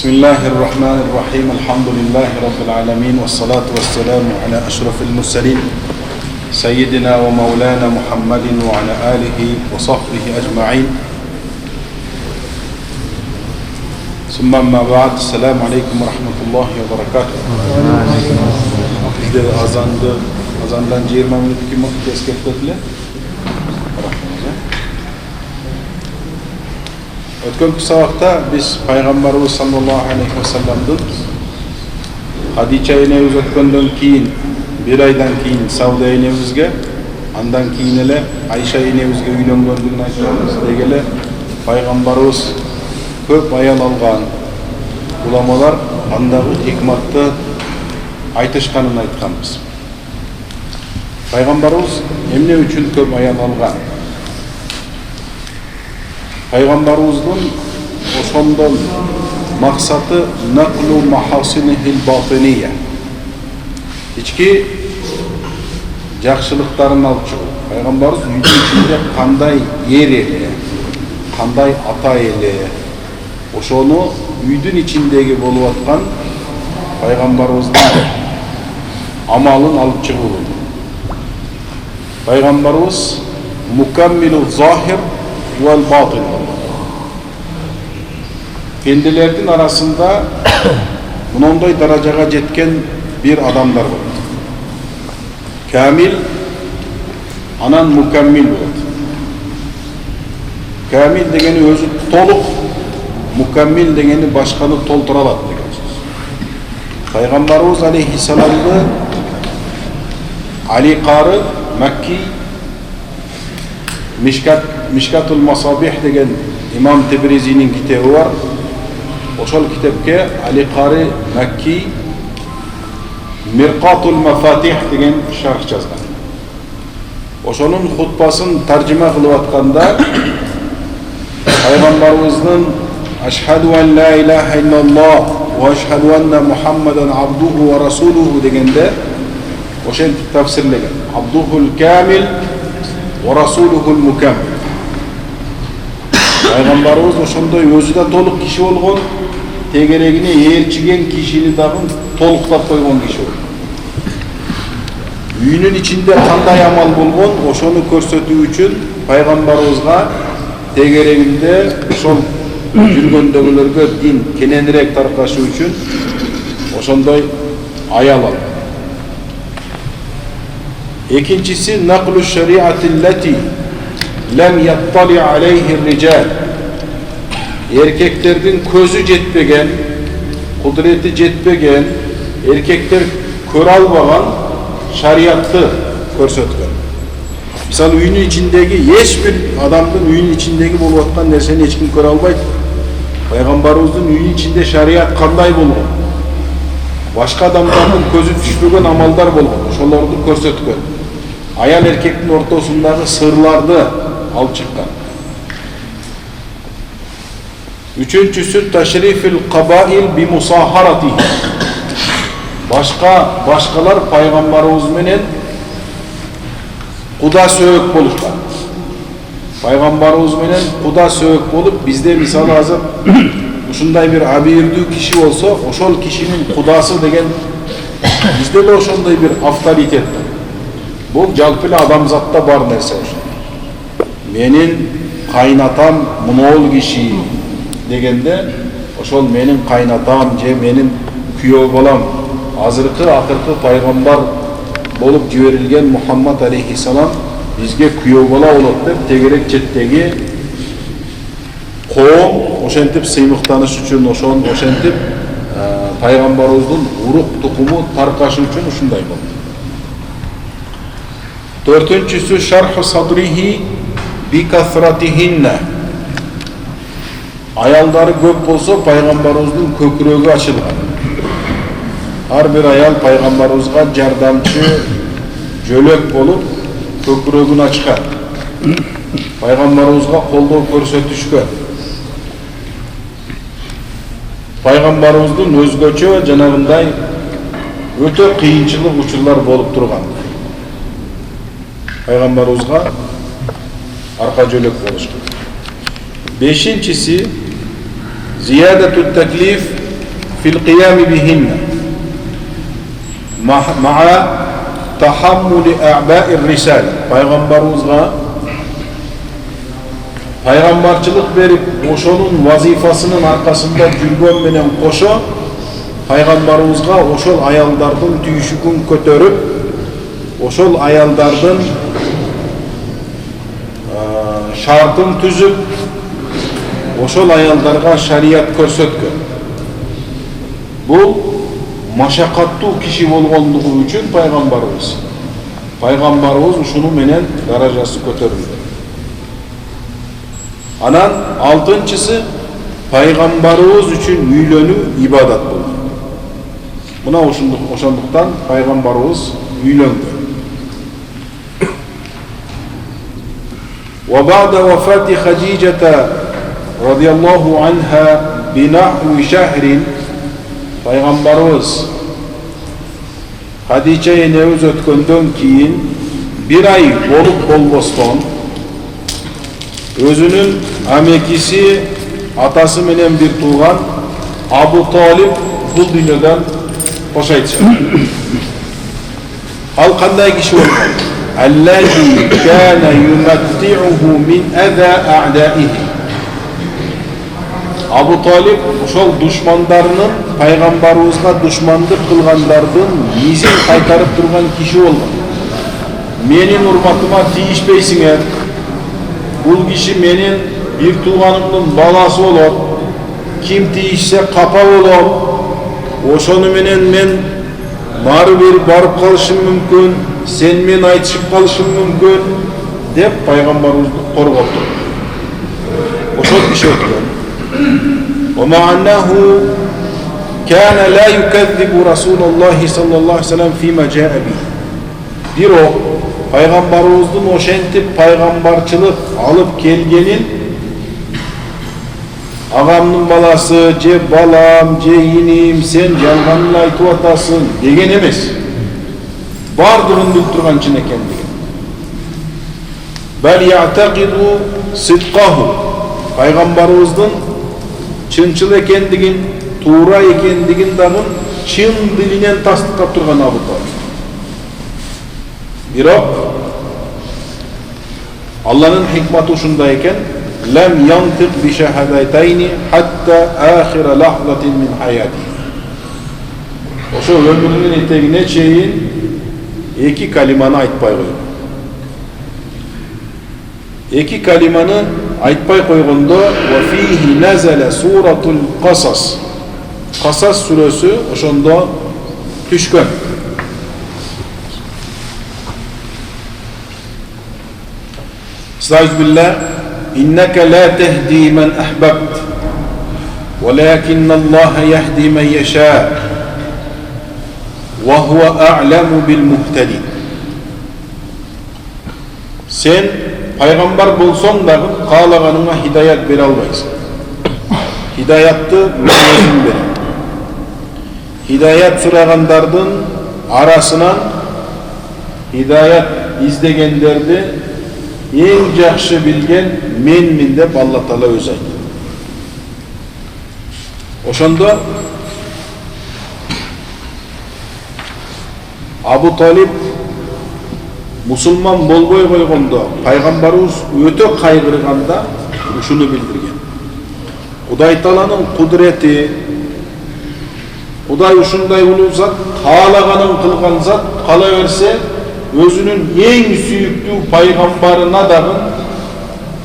Bismillahirrahmanirrahim. Elhamdülillahi Rabbil alemin. Ve salatu ve selamu ala eşrafil murselin. Seyyidina ve Mevlana Muhammedin ve ala alihi ve sahbihi ecma'in. Sümme amma ba'd. Selamu aleyküm ve rahmetullahi ve berekatuhu. Bizde azandan 20 minut 2 minut kesketlediler. Ötkenki sabahta biz Peygamberimiz sallallahu aleyhi ve sellem'den Hadice enemiz ötkenden keyin, bir aydan keyin Savda enemizge, andan keyin ele Ayşe enemizge uylanganligini aytamiz degele Peygamberimiz köp ayal algan ulamalar andagı hikmatты aytышканын aytkanбыз. Peygamberimiz emne üçün köp ayal algan? Peygamberimizin oşondan maksatı naklu mahasinihil batiniye. İçki jakşılıktарын alıp çıkıyor. Peygamberimiz үйдүн içinde kanday yer ele, kanday ata ele, oşonu үйдүн içindeki bolup atkan Peygamberimizin amalın alıp çıkıyor. Peygamberimiz mukammilu zahir vel batin. Kendilerinin arasında bununday darajaga jetken bir adamlar var. Kamil, anan mukammil var. Kamil degeni özü toluk, mukammil degeni başkanı tolturalat degen söz. Peygamberimiz aleyhisselam'ı Ali Qarı Mekki Mişkatul Masabih degen İmam Tebrizi'nin kitabı var. Oşol kitapke Ali Qarı Mekki Mirqatul Mafatih degen şarh yazgan. Oşonun hutbasın tarjima kılıp atkanda Peygamberimizin Eşhedü en la ilahe illallah ve eşhedü enne Muhammeden abduhu ve rasuluhu degende oşen tafsirlegen. Abduhul kamil ve rasuluhul mukammil. Peygamberimiz oşondoy özü de toluk kişi olgun, tegeregine elçigen kişini dagın toluktap koygon kişi olgun. Үйünün içinde kanday amal bolgon, oşonu körsetүү üçün Peygamberimizge tegereginde oşol жүрgöndөгülөрgө din kenenirek tarkaşı üçün oşondoy ayal al. İkincisi naklu şeriatilleti lem yattali aleyhi rical. Erkeklerin közü jetpegen, kudreti jetpegen, erkekler kör albagan şariatты körsetken. Misal үйünün içindeki hiçbir adamın үйünün içindeki bolup atkan nerseni hiç kim kör albaydı. Peygamberimizin үйünün içinde şariat kanday bolgon. Başka adamların közü düşpegen amaldar bolgon. Oşolordu körsetken. Ayal erkektin ortasındaki sırlardı alıp çıkkan. Üçüncüsü teşrifil kabail bi musaharatihi. Başkalar Peygamberimiz menen kuda söğük boluşkan. Peygamberimiz menen kuda söğük bolup bizde misal hazır uşunday bir abirdүү kişi olsa oşol kişinin kudası degen bizde de oşonday bir avtoritet. Bu jalpılı adamzatta bar nerse. Menin kaynatam munol kişi degende oşol menin kaynatam je menin kuyov bolam azırkı akırkı paygambar bolup jiberilgen Muhammed aleyhisselam bizge kuyov bola bolot dep tegerek cеттеги koom oşentip sıymıktanış üçün oşentip paygamberimizin uruk tukumu tarkaşı üçün uşunday boldu. Dördüncüsü şerh sadrihi bi kasratihinne. Ayalları köp bolsa Peygamberimizin kökürögü açılgan. Har bir ayal Peygamberimizge jardamçı jölök bolup kökürögünü açkan. Peygamberimizge koldoo körsetüşkön. Peygamberimizin özgöçö janagындай öte kıyınçılık uçurlar bolup turgan. Peygamberimizge arka jölök boluşkan. Beşincisi ziyadetü teklif fil qiyam bihinna ma'a tahammuli a'ba'ir risal. Peygamberimizga paygambarçılık verip oşonun vazifasının arkasında жүргөн menen koşo paygamberimizga oşol ayaldardın tүйüşükün kötörüp oşol ayaldardın şartın tüzüp oşol ayaldarga şariat көрсөткөн. Bu maşakkattуу kişi bolgonluğu üçün paygamberimiz uşunu menen darajası kötörüldü. Anan altınçısı paygamberimiz üçün üylönü ibadat boldu. Buna oşonduktan paygamberimiz üylöndü. Ve ba'da vefati Hadicete radıyallahu anha binahvi şehrin paygamberimiz Hadice'ye nevz ötköndön kiyin bir ay bolup bolboston özünün amekisi atası menen bir tuğan Abu Talib bu dünyadan koşaytı. Al kanday kişi olmalı. Allazi kana yumatti'uhu min eza a'daihi. Abu Talib ошол düşmanlarının paygamberimizga düşmanlık kılganlardan izin kaytarıp durgan kişi oldu. Menin hurmatıma tiyişpeysiňer. Bul kişi menin bir tuğanımın balası olur. Kim tiyişse kapa olur. Oşonu menen men nары bir barıp kalışım mümkün. Sen men aytışıp kalışım mümkün. Dep paygamberimizdi korgoptu. Oşol kişi ötkön. وَمَا أَنَّهُ كَانَ لَا يُكَذِّبُ رَسُولَ اللّٰهِ صَلَّى اللّٰهِ سَلَمْ فِي مَا جَاءَ بِهِ. Bir o, paygamberimizden oşentip paygambarçılık alıp gelgenin ağamның balası, ce balam, ce inim, sen jalganını aytıp atasın degen emes. Bardığını bildirgen için eken degen. Bel ya'taqidu sidqahu. Paygamberimizden çınçıl ekendigin, tuğra ekendigin dağın çın dilinen tasdiqlap turgan Abu Talib. Biroq Allah'ın hikmeti uşundayken lem yantiq bi şahadaytayni hatta ahira lahzatin min hayati. Oşo ömrünün etegine çeyin iki kalimani aytpay koydu. İki kalimani aytpay koygondo ve fihi nazala suratul Qasas. Qasas suresi oşondo düşkön. Estağfirullah. İnneke la tehdi men ahbabt. Velakinnallaha yehdi men yeşâ. Ve huve a'lemu bil muhtedin. Sen paygamber bolson da kalaganına hidayet beri albaysın. Hidayatты men özüm berim. Hidayet suragandardan arasынан hidayet izdegenlerdi en жақсы bilgen menmin dep Allah Taala öz aytты. Oşonda Abu Talib musulman bolboy koygondo paygamberimiz öte kaygırganda uşunu bildirgen. Huday Taala'nın kudreti, Huday uşunday uluu zat, kaalaganin kılgan zat kala verse özünün en süyüktүү paygambarına dagın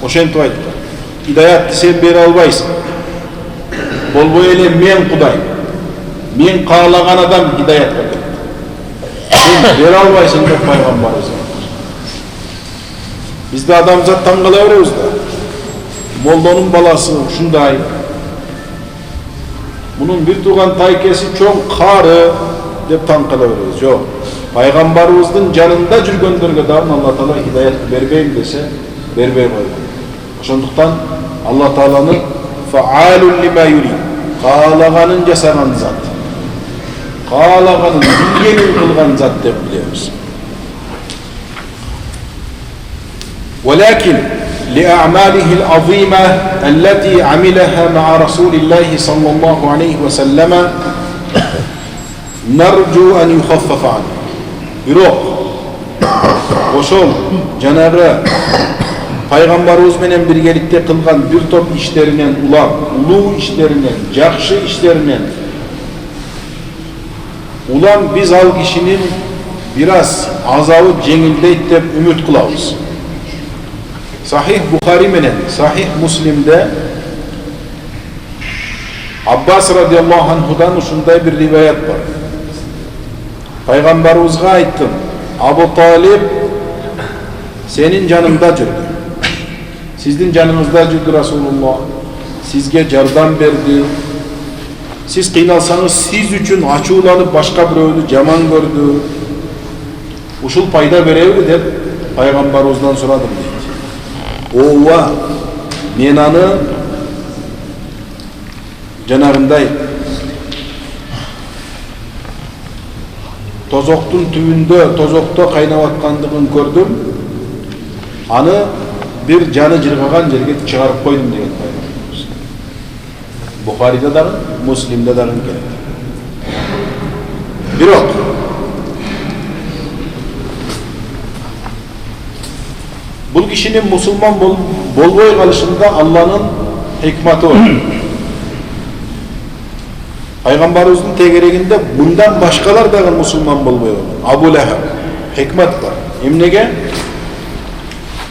oşentip aytты. Hidayatты sen beri albaysın. Bolboy ele men Huday. Men kaalagan adam hidayatка берет. Sen beri albaysın dep paygambarız. Bizde adamzat tangala berебиз da. Mollonun balası şunday. Bunun bir tuğan taykesi çok karı dep tangala berебиз. Yok. Paygamberimizin canında жүрgөнlөрgө dağın Allah Taala hidayet berbeyim dese berbey koygan. Oşonduktan Allah Taala'nın faalun lima yurid. Kalaganın jasagan zat. Kalaganın bilgenin kılgan zat dep bilemiz. Velakin لأعماله العظيمة التي عملها مع رسول الله صلى الله عليه وسلم نرجو أن يخفف عنه. Bирок ошол жанагы пайгамбарыбыз менен биргеликте кылган бир топ иштеринен, улуу иштеринен, жакшы иштеринен улам биз ал кишинин бир аз азабы жеңилдейт деп үмүт кылабыз. Sahih Bukhari менен Sahih Muslim'de Abbas radıyallahu anhudan ушундай bir rivayet var. Peygamberimize ayttım, Abu Talib senin canında жүрдü. Sizin canınızda жүрдü Resulullah. Sizge jardan berdi. Siz kıynalsanız siz üçün açuğlanıp başka bireuni jaman gördü. Ушул пайда береби деп Peygamberimizden soradım deydi. Ova men аны жанагындай тозоктун түбүндө тозокто кайнап аткандыгын көрдүм. Аны бир жаны жыргаган жерге чыгарып койдум деген пайгамбарыбыз. Бухариде дагы, Муслимде дагы келет. Бирок бул кишинин мусулман болбой калышында Алланын хикматы бар. Пайгамбарыбыздын тегерегинде bundan başkalar da musulman болбой калган. Абу Лахаб хикмат бар. Эмнеге?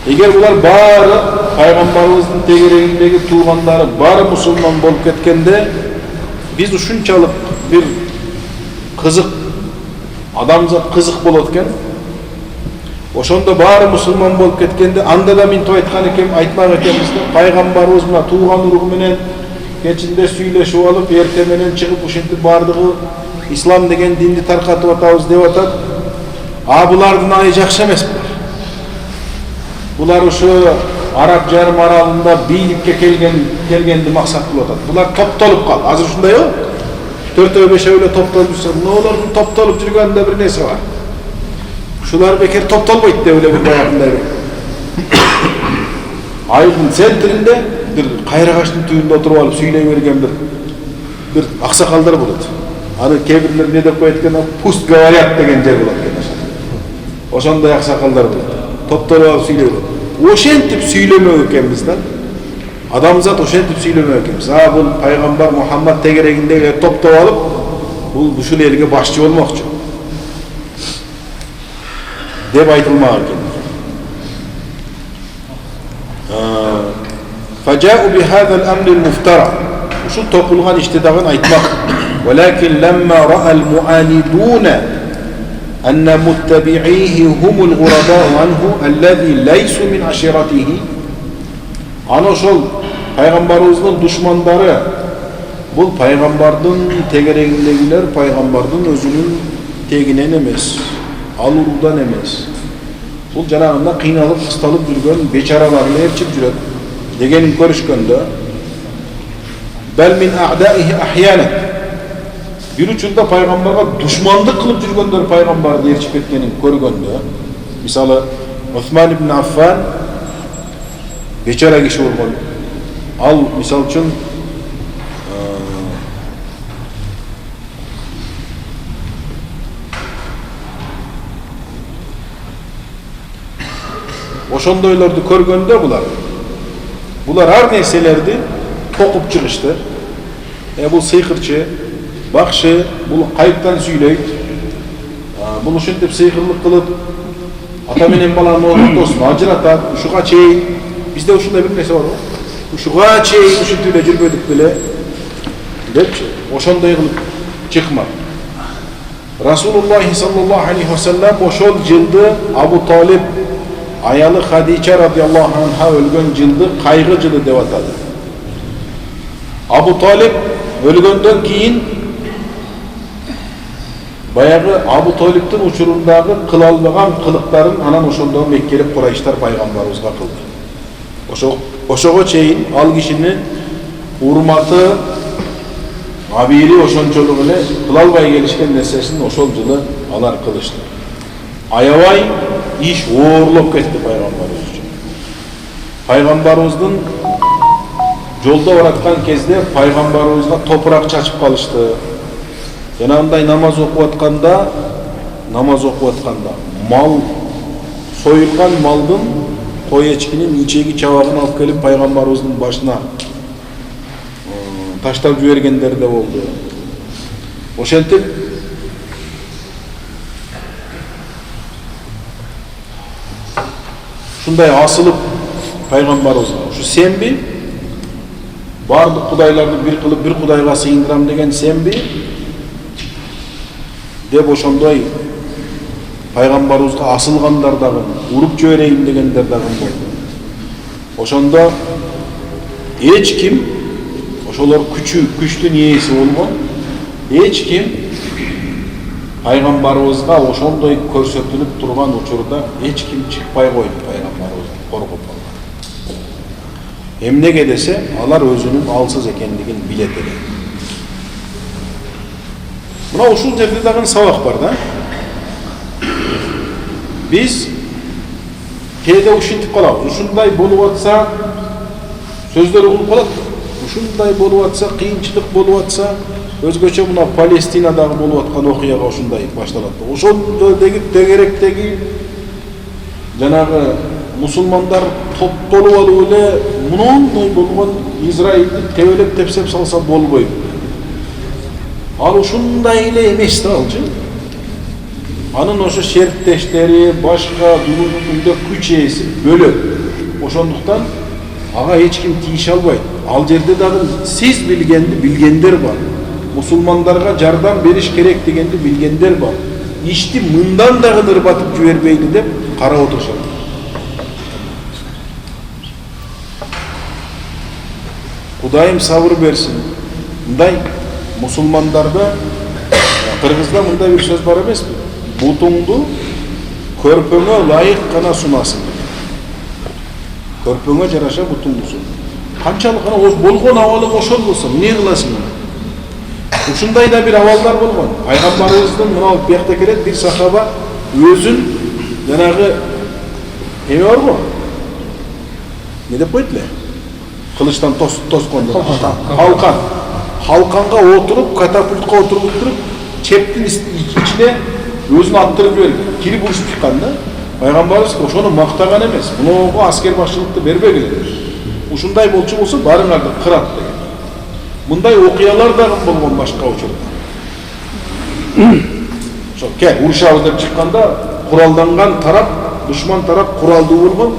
Эгер булар баары пайгамбарыбыздын тегерегиндеги туугандары баары мусулман болуп кеткенде, биз ушунчалык бир кызык, адамзат кызык болот экен. Ошондо баары мусулман болуп кеткенде, анда да минтип айткан экен, айтмак экенбиз да, пайгамбарыбыз мына тууган уругу менен кечинде сүйлөшүп алып, эрте менен чыгып ушинтип бардыгы ислам деген динди таркатып атабыз деп атат. Булардын айы жакшы эмес. Булар ушу Араб жарым аралында бийликке келгенди максат кылып атат. Булар топтолуп калды. Азыр ушундайбы? 4-5 эле топтолуп жүрсө, булардын топтолуп жүргөндө бир нерсе бар. Ушулар бекер топтолбойт деп эле бир баягындай. Айдын центринде bir кайрагачтын түбүндө отуруп алып сүйлөй берген bir аксакалдар болот. Аны кебирлер не деп коет экен, пусть говорят деген жер болот экен. Ошондой аксакалдар болот. Топтолуп алып сүйлөй берет. Ошентип сүйлөмөк экенбиз да. Адамзат ошентип сүйлөмөк экенбиз. Бул пайгамбар Мухаммад тегерегиндеги топтоп алып, бул ушул элге башчы болмокчу деп айтылмак экен. فجاءوا بهذا الأمر المفترى وشو تقولون اشتداغن ايتماق ولكن لما رأى المعاندون أن متبعيه هم الغرباء عنه الذي ليسوا من عشيرته أنا شول Peygamberimizin düşmanları bu Peygamberden tegereğindekiler Peygamberden özünün teginen emez, alurudan emez. Bu janagında kıynalıp kıstalıp жүргөн beçaralarını erçip жүрөт degenin görüşkönde bel min a'daihi ahyanan bir uçunda Peygamber'e düşmanlık kılıp жүргөндөр Peygamber'de erçip ketkenini көрgöndө misalı Osman ibn Affan beçara kişi bolgon al misal üçün oşondoylordu көргөндө bular har nerselerdi tokup çıkıştı. Bu sıyıkırçı, bakşı, bu kayıptan süyleyip, bunu şuntip sıyıkırlık kılıp, ata menen balanın oğlum dostum, acırata, uşuğa çeyin, bizde uşunda bir nesi var o? Uşuğa çeyin, uşuntuyla cürbödük bile, deyip, oşonda kılıp çıkmadı. Resulullah sallallahu aleyhi ve sellem oşol jıldı Abu Talib, ayalı Hadice radıyallahu anh'a ölgön jıldı, kaygı jılı dep atadı. Abu Talib ölgöndөн keyin bayağı Abu Talib'tin uçurumdagı kıla almagan kılıkların anan oşondan Mekkelip Kurayşlar Peygamberimizga kıldı. Oşogo çeyin al kişinin urmatı abiri oşonçoluğu ile kıla almaya gelişken nesesinin oşol jılı alar kılıçtı. Ayavay iş oğurlop ketdi Peygamberimiz üçün. Пайгамбарыбыздын жолдо бараткан кезде пайгамбарыбызга топурак чачып калышты. Жанагындай намаз окуп атканда мал союлган малдын кой эчкинин ичеги чабагын алып келип пайгамбарыбыздын башына таштап жибергендер да болду. Ошентип ушундай асылып пайгамбарыбызга ушу сенби бардык кудайларды бир кылып бир кудайга сыйындырам деген сенби деп ошондой пайгамбарыбызга асылгандар дагы уруп жиберейин дегендер дагы болду. Ошондо эч ким ошолор күчтүн ээси болгон эч ким пайгамбарыбызга ошондой көрсөтүлүп турган учурда эч ким чыкпай койду пайгамбарыбызды коргоп алган. Эмнеге десе, алар өзүнүн алсыз экендигин билет эле. Мына ушул жерде дагы сабак бар да. Биз кээде ушинтип калабыз. Ушундай болуп атса сөздөр угулуп калат. Ушундай болуп атса, кыйынчылык болуп атса, өзгөчө мына Палестинадагы болуп аткан окуяга ушундай башталат. Ошондойдеги тегеректеги жанагы мусулмандар топтолуп алып эле мындай болгон Израилди тебелеп тепсеп салса болбойт. Ал ушундай эле эмес да алчы. Анын ошо шерттештери, башка дүйнөдө күч ээси бөлөк. Ошондуктан ага эч ким тийише албайт. Ал жерде дагы сиз билгенди билгендер бар. Мусулмандарга жардам бериш керек дегенди билгендер бар. Ишти мындан дагы ырбатып жибербейли деп карап отурушат. Кудайым сабыр берсин. Мындай мусулмандарда, кыргызда мындай бир сөз бар эмеспи? Бутуңду көрпөңө ылайык гана сунасың. Көрпөңө жараша бутуңду сун. Канчалык гана болгон абалың ошол болсо, эмне кыласың? Ушундай да бир абалдар болгон. Пайгамбарыбыздын мына биякта келет бир сахаба өзүн жанагы эме барбы? Не деп койду эле? Кылычтан тоскондо. Халканга отуруп, катапультка отуруп туруп, чептин ичине өзүн аттырып жиберди. Кирип урушуп чыккан да. Пайгамбарыбыз ошону мактаган эмес. Мунуга аскер башчылыкты бербегиле. Ушундай болчу болсо барыңарды кырат деген. Мындай окуялар дагы болгон башка учурда. Ошо урушабыз деп чыкканда куралданган тарап, душман тарап куралдуу болгон.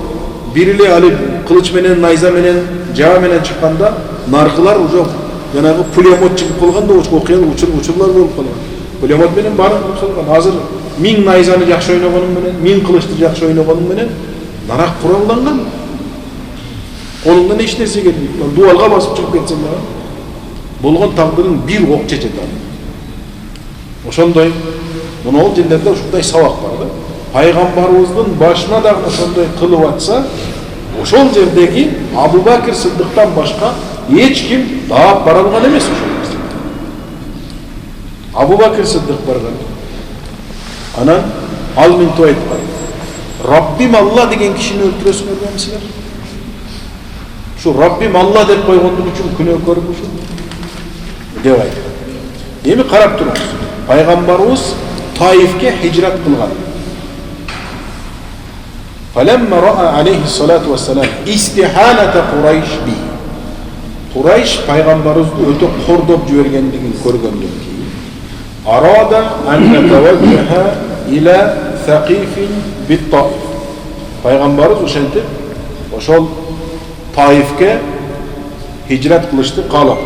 Бир эле али кылыч менен, найза менен, жаа менен чыкканда наркылар уже жанагы пулемет чыгып калганда окуялар учурлар болуп калган. Пулемет менен баарын кылган. Азыр 1000 найзаны жакшы ойногонум менен, 1000 кылычты жакшы ойногонум менен нарак куралданган. Колуңдан эч нерсе келбейт. Дуалга басып чыгып кетсең дагы болгон тагдырың бир ок чечет аны. Ошондой мына жерлерде ушундай сабак бар да. Пайгамбарыбыздын башына дагы ошондой кылып атса, ошол жердеги Абу Бакир Сыддыктан башка эч ким даап бара алган эмес ошол нерсе. Абу Бакир Сыддык барган. Анан ал мынтип айткан. Раббим Алла деген кишини өлтүрөсүңөр белем силер? Şu Rabbim Allah деп койгондук үчүн күнөө көрүп ушул деп айткан. Эми карап туруңуз. Пайгамбарыбыз Таифке хижрат кылган. Falamma ra'a alayhi salatu vesselam istihanata Quraysh bi. Quraysh пайгамбарыбызды өтө кордоп жибергендигин көргөндөн кийин arada an yatawajjaha ila Thaqifin bit-Taif. Пайгамбарыбыз ошентип ошол Taif'ke hicret kılıştı kalap.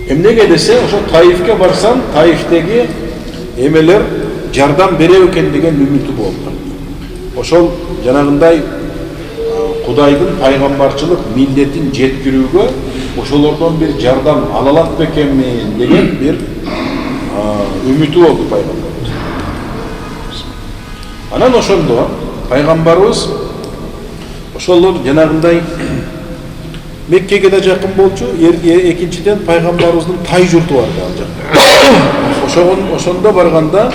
Emnege dese o Taif'ke varsan Taif'teki emeler jardan bere eken degen ümiti boldu. Oşol janagınday Kuday'dın paygambarçılık milletin jetkirүүgө oşolordan bir jardan alalat bekenmi degen bir ümiti oldu paygambarımız. Anan oşondo paygambarımız ошолор жанагындай Меккеге да жакын болчу, экинчиден пайгамбарыбыздын тай журту бар ал жакта. Ошондо барганда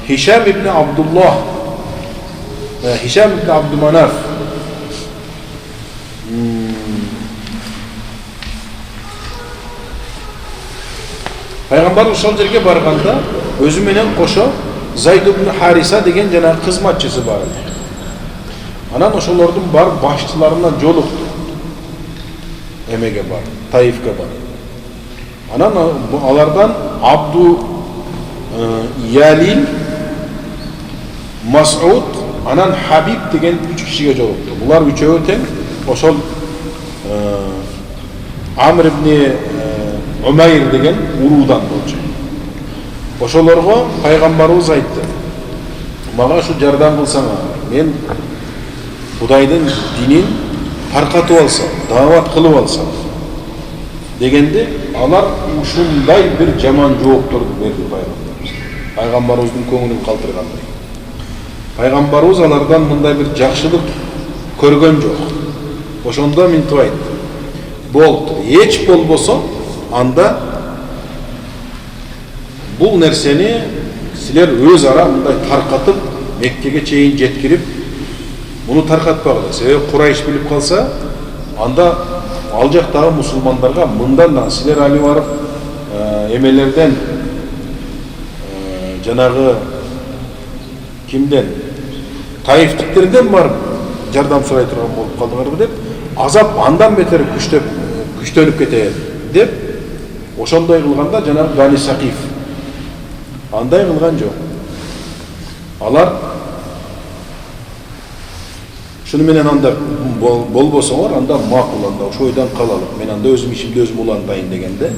Hişam ibn Abdullah, Hişam ibn Abdümanaf, Peygamber uşal жерге barganda özü menen koşo Zayd ibn Harisa деген жана кызматчысы бар. Анан ошолордун бар башчыларына жолукту. Эмеге бар, Таифке бар. Анан алардан Абду Ялил, Мас'уд, анан Хабиб деген 3 кишиге жолукту. Булар үчөө тең ошол Амр ibn Умайр деген уруудан болчу. Ошолорго пайгамбарыбыз айтты: "Мага ушу жардам кылсаңар, мен Кудайдын динин таркатып алсам, даават кылып алсам" дегенде, алар ушундай бир жаман жоопторду берди пайгамбарыбыз. Пайгамбарыбыздын көңүлүн калтыргандай. Пайгамбарыбыз алардан мындай бир жакшылык көргөн жок. Ошондо мынтип айтты: "Болду, эч болбосо анда бул нерсени силер өз ара мындай таркатып, Меккеге чейин жеткирип, муну таркатпагыла. Себеби Курайш билип калса, анда ал жактагы мусулмандарга мындан силер али барып эмелерден жанагы кимден Таифтиктерден барып жардам сурай турган болуп калдыңарбы деп, азап андан бетер күчтөнүп кетет деп, ошондой кылганда жанагы Бани Сакиф андай кылган жок. Алар шуну менен анда болбосоңор, анда макул, анда ошо ойдан калалым. Мен анда өзүм ишимди өзүм улантайын дегенде,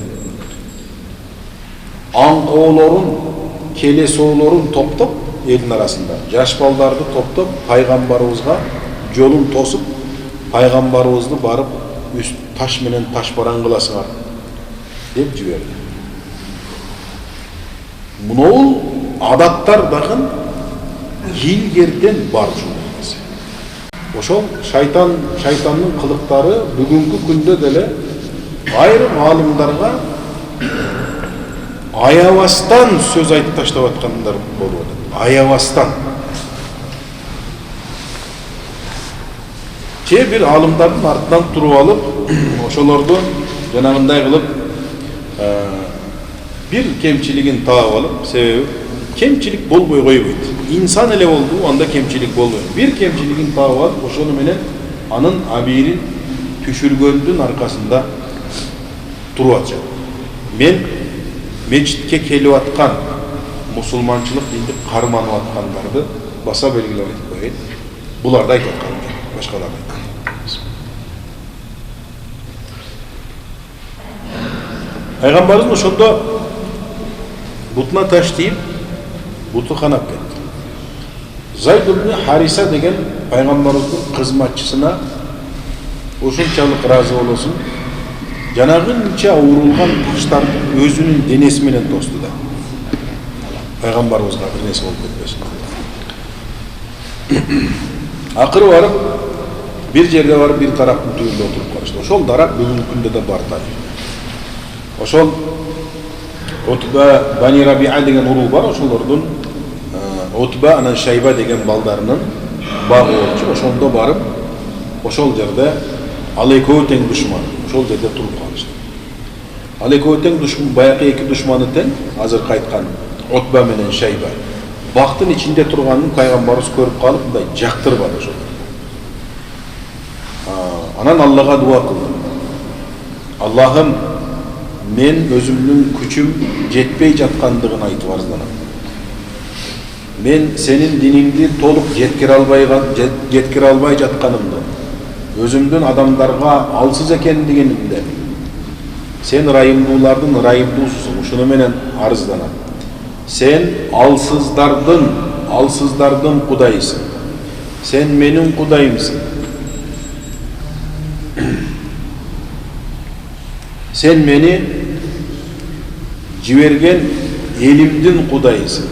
аңкоолорун, келесоолорун топтоп, элдин арасында жаш балдарды топтоп, пайгамбарыбызга жолун тосуп, пайгамбарыбызды барып таш менен ташбаран кыласыңар деп жиберди. Мынол адаттар дагы илгерден бар ушундай нерсе. Ошол шайтандын кылыктары бүгүнкү күндө деле айрым алымдарга аябастан сөз айтып таштап аткандар болуп атат. Аябастан. Че бир алымдардын артынан туруп алып, ошолорду жанагындай кылып бир кемчилигин таап алып, себеби кемчилик болбой койбойт. Инсан эле болду, анда кемчилик болбойт. Бир кемчилигин таап алып, ошону менен анын абийирин түшүргөндүн аркасында туруп атышат. Мен мечитке келип аткан мусулманчылык динди карманып аткандарды баса белгилеп айтып коеюн. Буларды айтып атканым жок, башкаларды айткан. Пайгамбарыбыз ошондо бутуна таш тийип, буту канап кетти. Зайд ibn Хариса деген пайгамбарыбыздын кызматчысына ушунчалык ыраазы болосун, жанагынча урулган таштарды өзүнүн денеси менен тосту да. Пайгамбарыбызга бир нерсе болуп кетпесин. Акыры барып, бир жерге барып, бир тараптын түбүндө отуруп калышты. Ошол дарак бүгүнкү күндө да бар тарих. Ошол Утба Бани Рабиа деген урул бар, ошолордун Утба анан Шайба деген балдарынын багы болчу. Ошондо барып, ошол жерде ал экөө тең душман, ошол жерде туруп калышты. Ал экөө тең душман, баягы эки душманы тең, азыркы айткан Утба менен Шайба. Бактын ичинде турганын пайгамбарыбыз көрүп калып, мындай жактырбады ошол. Анан Аллага дуа кылды. Аллахым, мен өзүмдүн күчүм жетпей жаткандыгын айтып арызданам. Мен сенин диниңди толук жеткире албай жатканымды, өзүмдүн адамдарга алсыз экендигимди, сен ырайымдуулардын ырайымдуусуң, ушуну менен арызданам. Сен алсыздардын кудайысың. Сен менин кудайымсың. Сен мени жиберген элимдин кудайысың.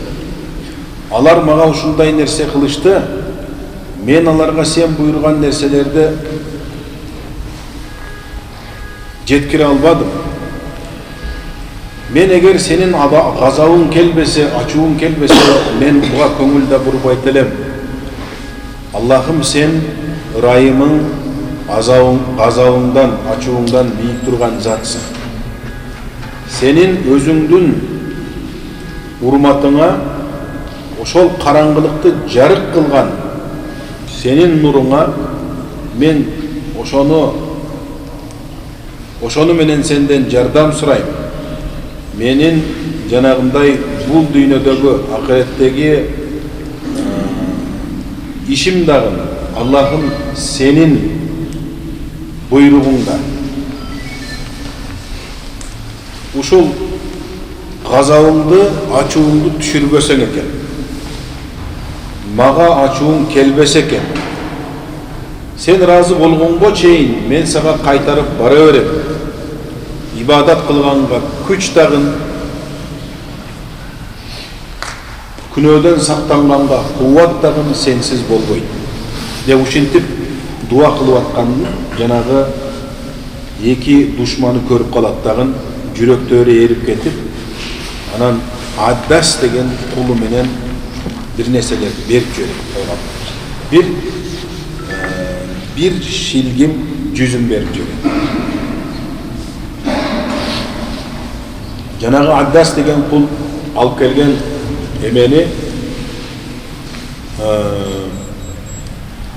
Алар мага ушундай нерсе кылышты, мен аларга сен буйрган нерселерди жеткире албадым. Men eğer senin gazabın kelbese, açuğun kelbese, men buğa köngülde burbayt elem. Allah'ım sen ırayımın, gazabından, açuğundan büyük durgan zatsın. Senin özüңdün urmatına oşol karangılıkты jarık kılgan senin nuruna men oşonu menen senden jardam surayım. Menin janagындай bul dünyadagi ahirettegi işim dagı Allah'ım senin buyruğunda. Uşul gazabımды, açuğumdu düşürбөсең экен. Maga açuğun kelbese eken. Sen razı bolgongo çeyin men saga kaytarıp bara berem. İbadat kılganga küç dagın, күнөөдөн сактангanga кубат дагы sensiz болбойт. Деп ушинтип дуа кылып атканын жанагы эки душманы көрүп калат дагы жүрөктөрү эрип кетип, анан Аддас деген кулу менен bir neseler berip jörөт. Bir şilgim жүзүн berip jörөt. Janagı Addas деген kul alıp kelgen emeni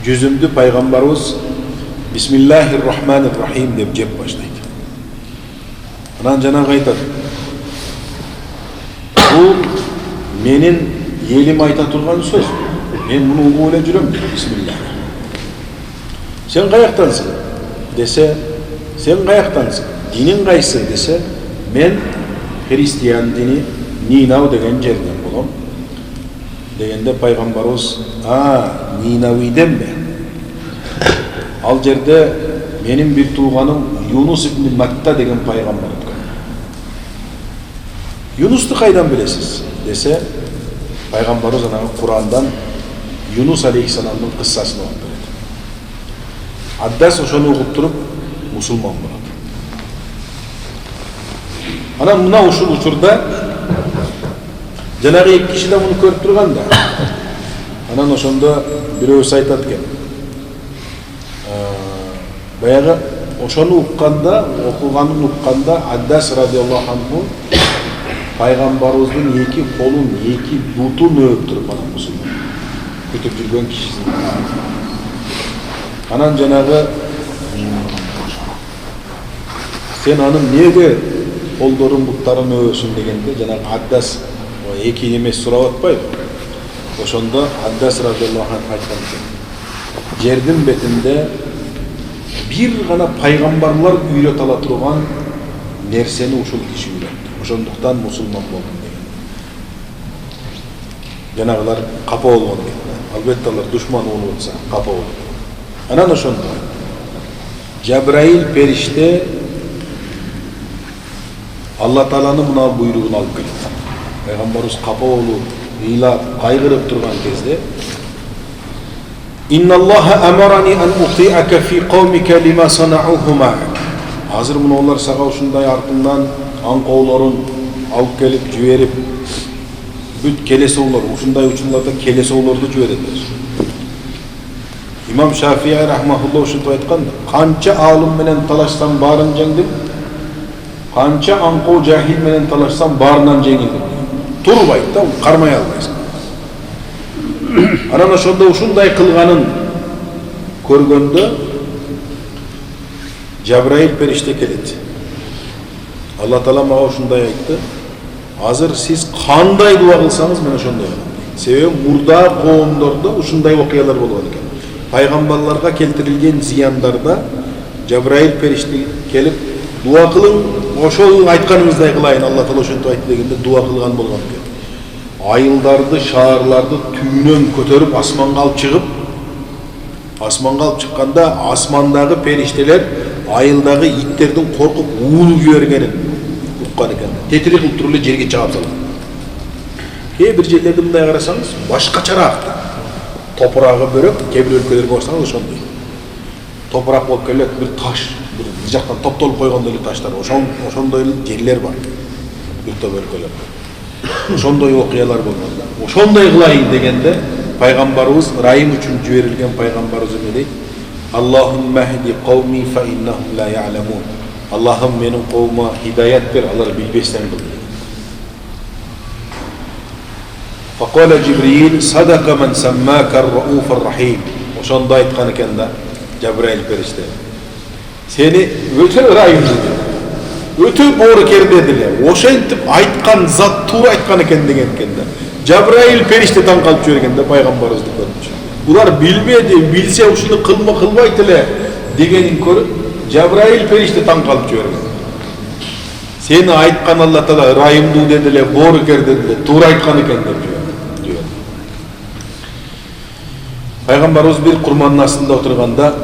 жүзүмдү Пайгамбарыбыз Bismillahirrahmanirrahim деп жеп баштайт. Анан жанагы айтат: "Бул менин елим айта турган сөз. Мен муну угуп эле жүрөм. Бисмилlah. Sen каяктансың?" десе, "Sen каяктансың? Динин кайсы?" десе, "Мен христиан дини Нинав деген жерден болом." Дегенде Пайгамбарыбыз: Нинавиден бе? Ал жерде менин бир тууганым Юнус ибн Матта деген пайгамбар өткөн. Юнусту кайдан билесиз? Десе, Пайгамбарыбыз анан Курандан Юнус алейхиссаламдын кыссасын окуп берет. Аддас ошону угуп туруп мусулман болот. Анан мына ушул учурда жанагы эки киши да муну көрүп турган да. Анан ошондо бирөөсү айтат экен. Баягы ошону укканда, окуганын укканда Аддас радиаллаху анху Пайгамбарыбыздын эки колун, эки бутун өп туруп анан мусулман күтүп жүргөн кишисин. Анан жанагы сен анын неге колдорун, буттарын өбөсүң дегенде жанагы Аддас эки немеси сурап атпайбы? Ошондо Аддас радиаллаху анху айткан экен: жердин бетинде бир гана пайгамбарлар үйрөтө ала турган нерсени ушул киши үйрөттү. Ошондуктан мусулман болдум деген. Жанагылар капа болгон экен. Албетте алар душман болуп атса капа болот. Анан ошондо Жабраил периште Алла Тааланын мына буйругун алып келет. Пайгамбарыбыз капа болуп, ыйлап, кайгырып турган кезде Инналлаха амарани ан ути'ака фи кавмика лима санауху мa'ак. Азыр мына олар сага ушундай артыңдан аңкоолорун алып келип жиберип, бүт келесоолор, ушундай учурларда келесоолорду жиберетер. Имам Шафии рахмахуллах ушинтип айткан: "Канча алым менен талашсам баарын жеңдим, канча аңкоо жахил менен талашсам баарынан жеңилдим." Турбайт да, кармай албайсың. Анан ошондо ушундай кылганын көргөндө Жабраил периште келет. Алла Таала мага ушундай айтты: "Азыр сиз кандай дуа кылсаңыз мен ошондой кылам." Себеби мурда коомдордо ушундай окуялар болгон экен. Пайгамбарларга келтирилген зияндарда Жабраил периште келип дуа кылың, ошол айтканыңыздай кылайын, Алла Таала ошентип айтты дегенде дуа кылган болгон экен. Айылдарды, шаарларды түнөн көтөрүп асманга алып чыгып, асманга алып чыкканда асмандагы периштелер айылдагы иттердин коркуп уулуп жибергенин уккан экен. Тетирек кылып туруп эле жерге чаап салган. Кээ бир жерлерде мындай карасаңыз башкачараак. Топурагы бөрөк, кээ бир өлкөлөргө барсаңыз ошондой. Топурак болуп келет, бир таш, бир жактан топтолуп койгондой эле таштар, ошондой эле жерлер бар. бир топ өлкөлөр. Ошондой окуялар болгондо, ошондой кылайын дегенде пайгамбарыбыз ырайым үчүн жиберилген пайгамбарыбыз эме дейт? Аллахумма хди кавми фа иннахум ла я'ламун. Аллахым менин коомума хидаят бер, алар билбестен кыл. Факала Джибрил садака ман саммака ар-рауф ар-рахим. Ошондо айткан экен да Жабраил периште. Сени өтө ырайым деди. Өтө боорукер деди эле. Ошентип айткан зат туура айткан экен деген экен да. Жабраил периште таң калып жүргөн да пайгамбарыбызды көрүп. Булар билбеди, билсе ушуну кылбайт эле дегенин көрүп, Жабраил периште таң калып жүргөн. Сени айткан Алла Таала ырайымдуу деди эле, боорукер деди эле, туура айткан экен деп жүргөн. Пайгамбарыбыз бир курмандын астында отурганда,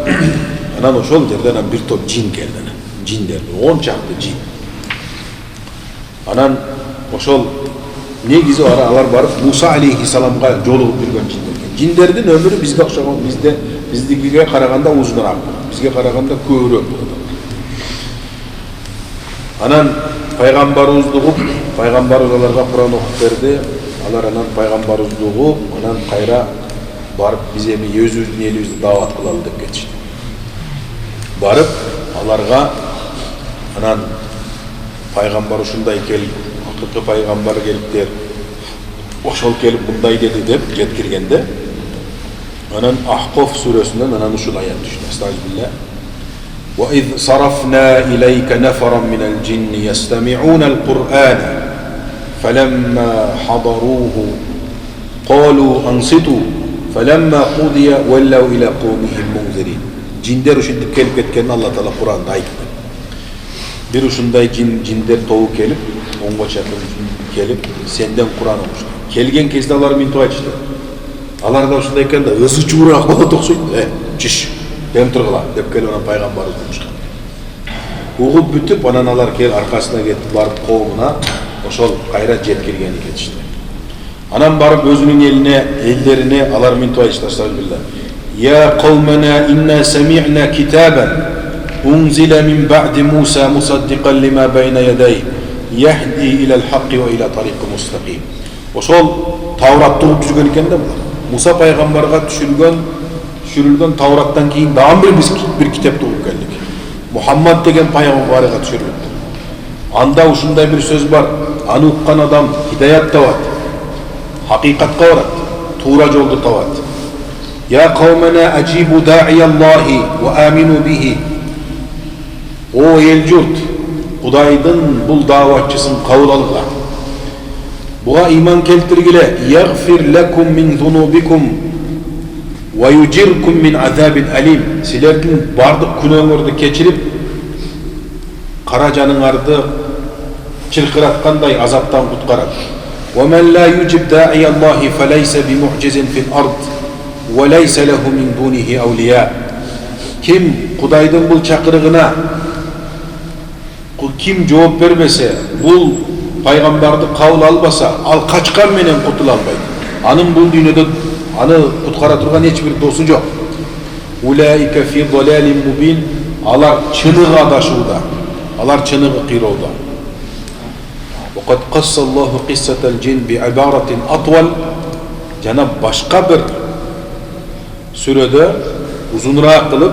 анан ошол жерден бир топ жин келди. Жиндер, 10 чакты жин. Анан ошол негизи алар барып Муса алейхиссаламга жолугуп жүргөн жиндер. Жиндердин өмүрү бизге окшогон, биздикиге караганда узунараак, бизге караганда көбүрөөк болот. Анан пайгамбарыбызды угуп, пайгамбарыбыз аларга Куран окуп берди. Алар анан пайгамбарыбызды угуп, анан кайра барып биз эми өзүбүздүн элибизди даават кылалы деп кетишти. Барып аларга анан пайгамбар ушундай келип, акыркы пайгамбар келиптер. Ошол келип мындай деди деп жеткиргенде, анан Ахкоф сүрөсүнөн анан ушул аят түштү. Астагфирулlah. Wa idh sarafna ilayka nafaran min al-jinni yastami'una al-Qur'ana falamma hadaruhu qalu ansitu falamma qudiya wallaw ila qawmihim munzirin. Jinder ушинтип келип кеткенин Алла Таала Куранда айтты. Бир ушундай жиндер тобу келип, онго чакын келип, сенден Куран окушту. Келген кезде алар мынтип айтышты. Алар да ушундай экен да, өзү чуураак болот окшойт. Чиш, дем тургула деп келип анан пайгамбарыбыз окушкан. Угуп бүтүп, анан алар аркасына кетип барып коомуна ошол кайра жеткиргени кетишти. Анан барып өзүнүн элдерине алар мынтип айтышты. Астагфирулlah. Ya qawmana inna sami'na kitaban unzila min ba'di Musa musaddiqan lima bayna yadayhi yahdi ila al-haqqi wa ila tariqin mustaqim. Ошол Тавратты угуп жүргөн экен да булар. Муса пайгамбарга түшүрүлгөн Тавраттан кийин дагы бир китепти угуп келдик. Мухаммад деген пайгамбарга түшүрүлдү. Анда ушундай бир сөз бар. Аны уккан адам хидаят табат, хакыйкатка барат, туура жолду табат. Ya qawmana ajibu da'iyallahi wa aminu bihi. O el jurt, Kudayдын bul davatçısın kabul algılar. Buğa iman keltirgile. Yaghfir lakum min zunubikum wa yujirkum min azabin alim. Silerdin bardık günöңөрдү keçirip, kara janыңарды çırkıratkanday azaptan kutkarat. Wa man la yujib da'iyallahi falaysa bimu'jizin fil ard. وَلَيْسَ لَهُ مِنْ دُونِهِ أَوْلِيَا. Kim Kudayдын bul çakırığına kim жооп бербесе, bul paygambardı kabul albasa, al kaçkan menen kutulanbaydı. Anın bul dünyada anı kutkara turgan hiçbir dostu yok. Ulaika fi dalalin mubin. Alar çınığı adaşuda. Alar çınığı qirovda. وَقَدْ قَصَّ اللّٰهُ قِصَّةَ الْجِنْ بِعِبَارَةٍ أَطْوَلٍ. Cenab başka bir sürede uzunraak kılıp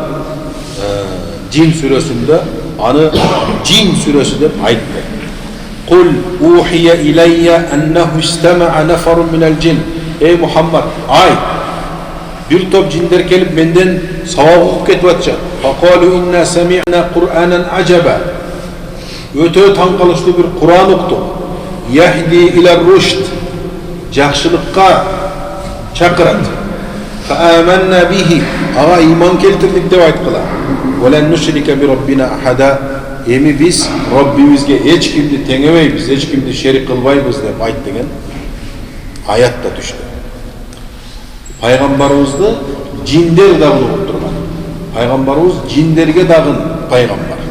Cin süresinde anı Cin süresi dep aytты. Kul uhiye ileyye ennehu istema'a neferun minel cin. Ey Muhammed, ay bir top cinler gelip benden savab okup ketip atacak. Fakalu inna sami'na Kur'anen acaba. Öte tanqalışlı bir Kur'an okuduk. Yahdi ila rushd. Jakşılıkka çakırat. فآمنا به. Ağa iman keltirdik dep aytqılar. وَلَنْ نُشْرِكَ بِرَبِّنَا أَحَدًا. Emi biz Rabbimizge hiç kimdi teŋebeybiz, hiç kimdi şerik kılbaybiz dep ayt degen ayat da düştü. Paygambarımızdı cinler da bulup durgan. Paygambarımız cinlerge dagın paygambar.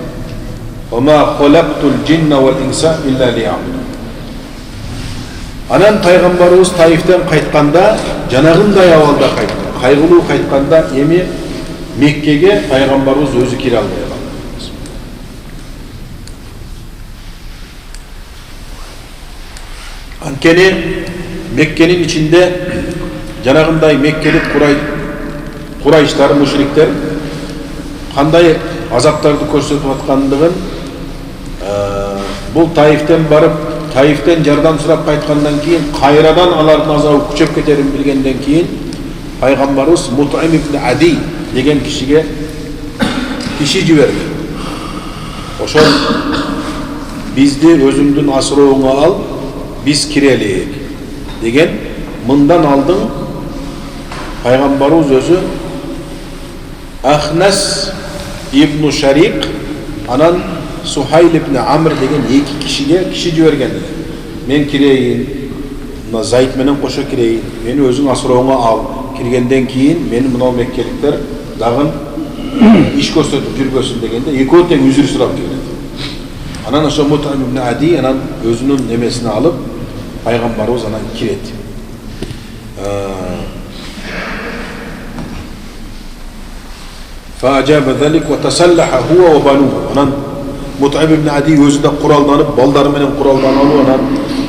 وَمَا خَلَقْتُ الْجِنَّ وَالْاِنْسَ إِلَّا لِيَعْبُدُونِ. Anan paygambarımız Taif'ten kaytkanda janagындай awalda kaytты. Kaygılуу kaytkanda emi Mekke'ge paygambarımız özü kire almaya kaldı. Antkeni Mekke'nin içinde janagınday Mekkelik Kurayşlar, müşrikler kanday azaptарды көрсөтүп аткандыгын бул Таифтен барып, Таифтен жардам сурап кайткандан кийин кайрадан алардын азабы күчөп кетерин билгенден кийин пайгамбарыбыз Мут'им ибн Ади деген кишиге киши жиберди. Ошол бизди өзүңдүн асырооңа ал, биз кирелик деген мындан алдың пайгамбарыбыз өзү Ахнас ибн Шарик анан Сухайл ибн Амр деген эки кишиге киши жиберген. Мен кирейин, мына Зайд менен кошо кирейин, мени өзүң асырооңа ал. Киргенден кийин мени мына меккеликтер дагы иш көрсөтүп жүрбөсүн дегенде экөө тең үзүр сурап келет. Анан ошо Мут'им ибн Ади анан өзүнүн немесине алып пайгамбарыбыз анан кирет. فأجاب ذلك وتسلح هو وبنوه. أنا مطعم بن عدي وزد قرال دانب بالدار من قرال دانب. أنا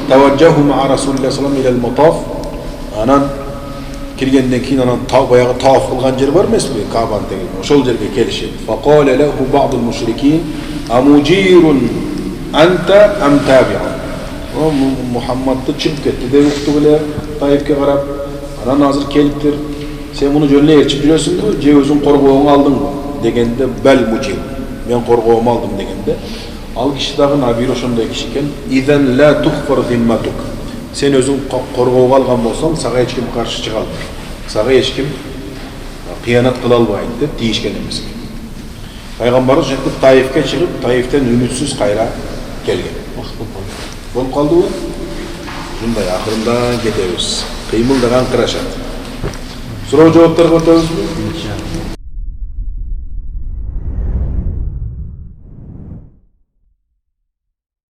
توجهه مع رسول الله صلى الله عليه وسلم إلى المطاف. أنا كرجندن كين أنا طاف الغنجر برمس بكعبان تجين وشول جرب كلشة. فقال له بعض المشركين أمجير أنت أم تابع؟ محمد تشبكت تدي وقته ولا طيب كغرب. أنا ناظر كلتر. Sen bunu jönüne elçip жүрөсүң бе, же өзүң коргооңа алдың бы дегенде бәл мужим. Мен коргоомо алдым дегенде, ал киши дагы набир ошондой киши экен. Изен ла тухфар зимматук. Сен өзүң коргоого алган болсоң, сага эч ким каршы чыга албайт. Сага эч ким кыянат кыла албайт деп тийишкен эмес. Пайгамбарыбыз жетип Таифке чыгып, Таифтен үнүтсүз кайра келген. Болуп калдыбы? Ушундай акырында кетебиз. Кыймылдаган кырашат. Суроо жооптор өтөбүзбү?